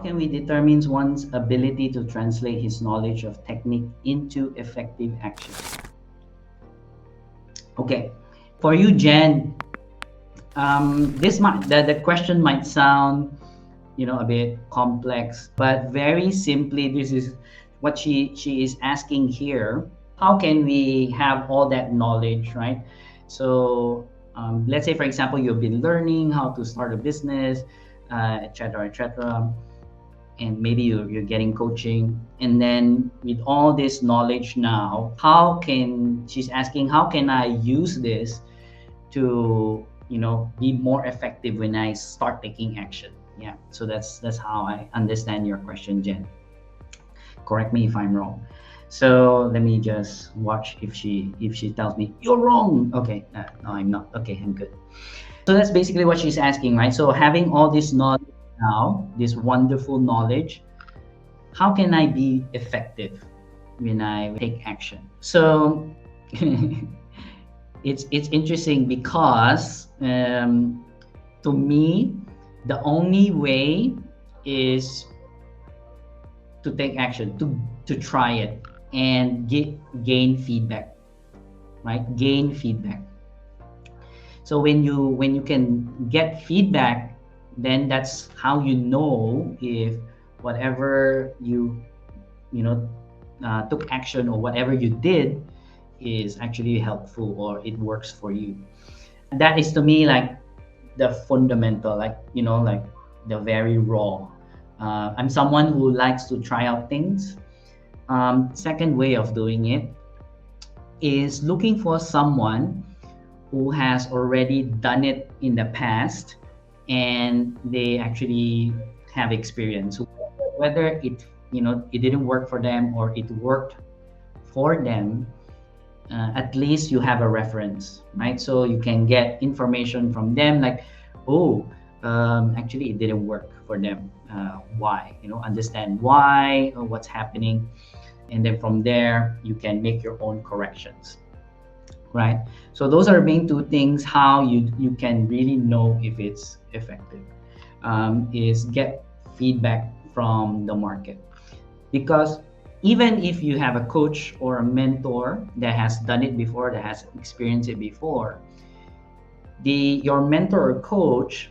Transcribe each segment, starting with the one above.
can we determine one's ability to translate his knowledge of technique into effective action? Okay, for you, Jen, the question might sound, a bit complex, but very simply, this is what she is asking here. How can we have all that knowledge, right? So let's say, for example, you've been learning how to start a business, etc., etc., and maybe you're getting coaching, and then with all this knowledge now, she's asking, how can I use this to be more effective when I start taking action? Yeah, so that's how I understand your question, Jen. Correct me if I'm wrong. So let me just watch if she tells me you're wrong. Okay, no, I'm not. Okay, I'm good. So that's basically what she's asking, right? So having all this knowledge now, this wonderful knowledge, how can I be effective when I take action? So it's interesting because to me, the only way is to take action, to try it and gain feedback, right? Gain feedback. So when you can get feedback, then that's how you know if whatever you took action or whatever you did is actually helpful or it works for you. That is to me like the fundamental, like the very raw. I'm someone who likes to try out things. Second way of doing it is looking for someone who has already done it in the past and they actually have experience. Whether it didn't work for them or it worked for them, at least you have a reference, right? So you can get information from them like, actually it didn't work for them. Why? Understand why or what's happening. And then from there, you can make your own corrections, right? So those are main two things how you can really know if it's effective, is get feedback from the market. Because even if you have a coach or a mentor that has done it before, that has experienced it before, your mentor or coach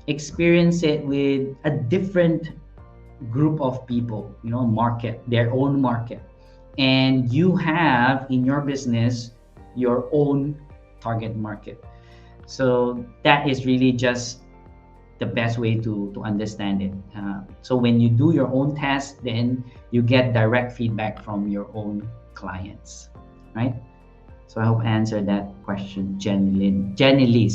experience it with a different group of people, their own market. And you have in your business your own target market. So that is really just the best way to understand it. So when you do your own test, then you get direct feedback from your own clients, right? So I hope I answered that question, Jenny Lee.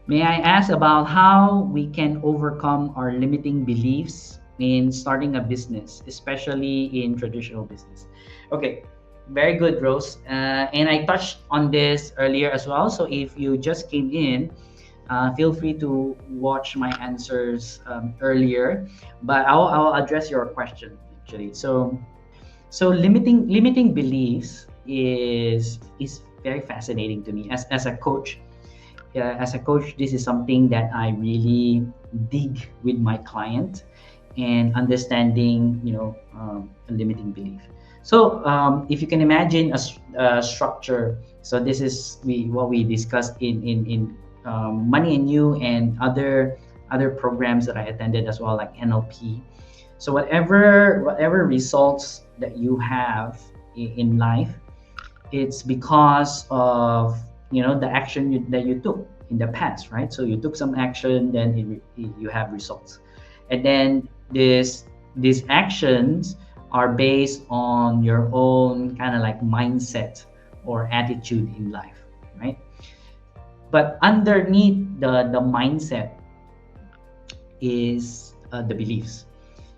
May I ask about how we can overcome our limiting beliefs in starting a business, especially in traditional business? Okay, very good, Rose. And I touched on this earlier as well. So if you just came in, feel free to watch my answers earlier, but I'll address your question actually. So limiting beliefs is very fascinating to me as a coach. As a coach, this is something that I really dig with my client and understanding, a limiting belief. So if you can imagine a structure, so this is what we discussed in Money and You and other programs that I attended as well, like NLP. So whatever results that you have in life, it's because of the action that you took in the past, right? So you took some action, then you have results, and then these actions are based on your own kind of like mindset or attitude in life, right? But underneath the mindset is the beliefs.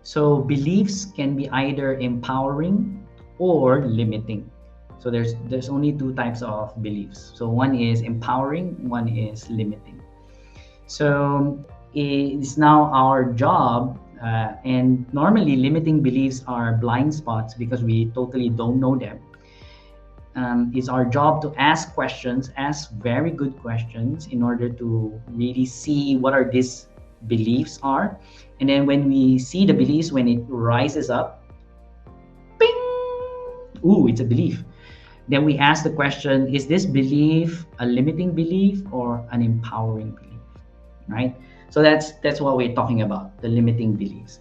So beliefs can be either empowering or limiting. So there's only two types of beliefs. So one is empowering, one is limiting. So it's now our job, and normally limiting beliefs are blind spots because we totally don't know them. It's our job to ask very good questions in order to really see what are these beliefs are, And then when we see the beliefs, when it rises up, ping, ooh, it's a belief. Then we ask the question, is this belief a limiting belief or an empowering belief? Right? So that's what we're talking about, the limiting beliefs.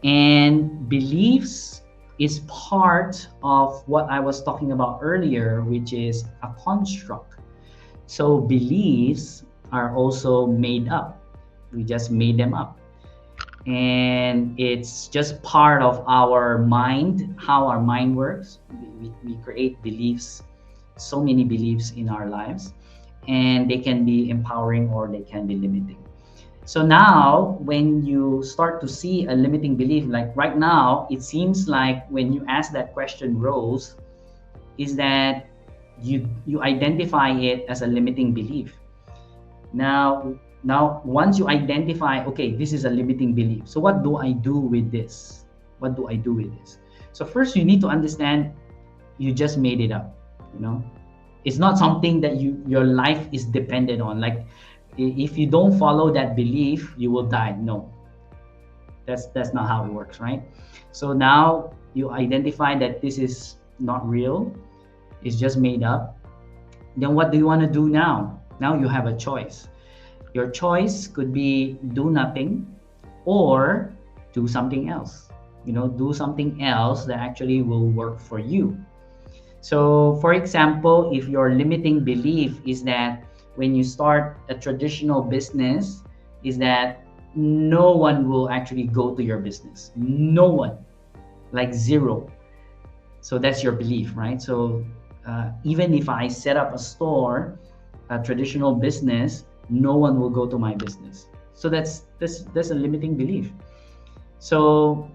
And beliefs is part of what I was talking about earlier, which is a construct. So beliefs are also made up. We just made them up. And it's just part of our mind, how our mind works. We create beliefs, so many beliefs in our lives, and they can be empowering or they can be limiting. So now, when you start to see a limiting belief, like right now, it seems like when you ask that question, Rose, is that you identify it as a limiting belief. Now, once you identify, okay, this is a limiting belief. So what do I do with this? What do I do with this? So first, you need to understand you just made it up. You know, it's not something that your life is dependent on. Like, if you don't follow that belief, you will die. No, that's not how it works, right? So now you identify that this is not real, it's just made up. Then what do you want to do now? Now you have a choice. Your choice could be do nothing or do something else. You know, do something else that actually will work for you. So for example, if your limiting belief is that when you start a traditional business, is that no one will actually go to your business. No one, like zero. So that's your belief, right? So even if I set up a store, a traditional business, no one will go to my business. So that's a limiting belief. So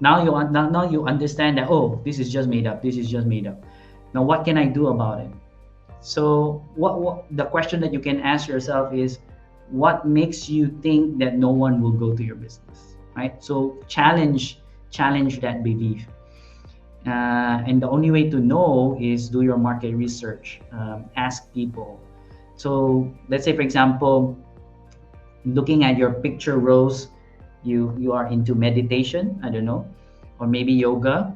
now you understand that, oh, this is just made up. This is just made up. Now what can I do about it? So what the question that you can ask yourself is, what makes you think that no one will go to your business, right? So challenge that belief. And the only way to know is do your market research, ask people. So let's say, for example, looking at your picture, Rose, you are into meditation, I don't know, or maybe yoga.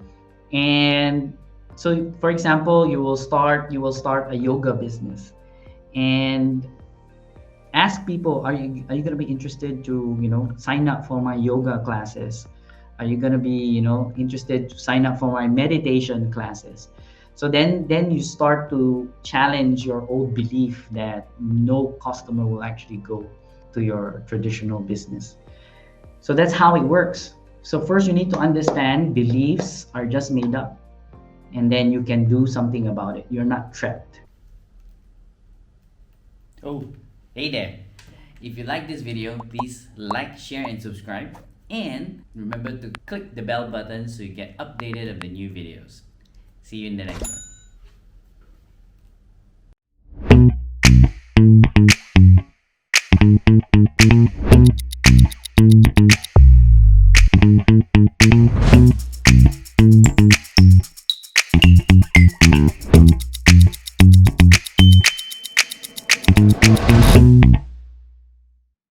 And so for example, you will start a yoga business, and ask people, are you going to be interested to, you know, sign up for my yoga classes? Are you going to be, you know, interested to sign up for my meditation classes? So then you start to challenge your old belief that no customer will actually go to your traditional business. So that's how it works. So first you need to understand beliefs are just made up, and then you can do something about it. You're not trapped. Oh, hey there. If you like this video, please like, share, and subscribe. And remember to click the bell button so you get updated of the new videos. See you in the next one.